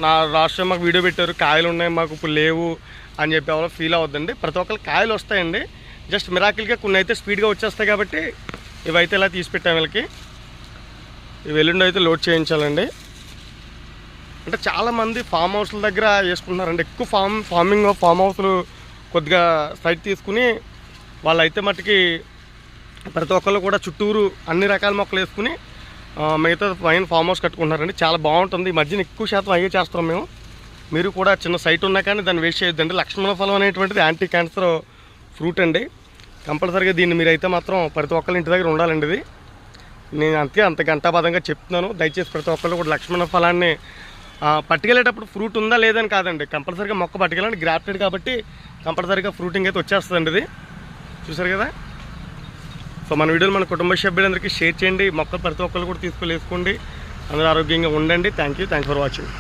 నా రాష్ట్రం మాకు వీడియో పెట్టారు, కాయలు ఉన్నాయి మాకు ఇప్పుడు లేవు అని చెప్పి ఎవరో ఫీల్ అవుద్దండి. ప్రతి ఒక్కరు కాయలు వస్తాయండి, జస్ట్ మిరాకిల్గా కొన్ని అయితే స్పీడ్గా వచ్చేస్తాయి కాబట్టి ఇవైతే ఇలా తీసి పెట్టాం వీళ్ళకి. ఇవి ఎల్లుండి అయితే లోడ్ చేయించాలండి. అంటే చాలామంది ఫామ్ హౌస్ల దగ్గర వేసుకుంటున్నారండి. ఎక్కువ ఫామ్ హౌస్లు కొద్దిగా సైట్ తీసుకుని వాళ్ళైతే మట్టుకి ప్రతి ఒక్కళ్ళు కూడా చుట్టూరు అన్ని రకాల మొక్కలు వేసుకుని మిగతా పైన ఫామ్ హౌస్ కట్టుకుంటున్నారండి. చాలా బాగుంటుంది. ఈ మధ్యన ఎక్కువ శాతం అయ్యే చేస్తాం మేము. మీరు కూడా చిన్న సైట్ ఉన్నా కానీ దాన్ని వేస్ట్ చేయొద్దండి. లక్ష్మణ ఫలం అనేటువంటిది యాంటీ క్యాన్సర్ ఫ్రూట్ అండి. కంపల్సరీగా దీన్ని మీరైతే మాత్రం ప్రతి ఒక్కళ్ళ ఇంటి దగ్గర ఉండాలండి. ఇది నేను అంత గంటాబద్ధంగా చెప్తున్నాను. దయచేసి ప్రతి ఒక్కళ్ళు కూడా లక్ష్మణ ఫలాన్ని పట్టుకెళ్ళేటప్పుడు ఫ్రూట్ ఉందా లేదని కాదండి, కంపల్సరీగా మొక్క పట్టుకెళ్ళండి. గ్రాఫ్టెడ్ కాబట్టి కంపల్సరీగా ఫ్రూటింగ్ అయితే వచ్చేస్తుందండి. ఇది చూసారు కదా. సో మన వీడియోలు మన కుటుంబ సభ్యులందరికీ షేర్ చేయండి. మొక్కలు ప్రతి ఒక్కరు కూడా తీసుకొని వేసుకోండి. అందరూ ఆరోగ్యంగా ఉండండి. Thank you for watching.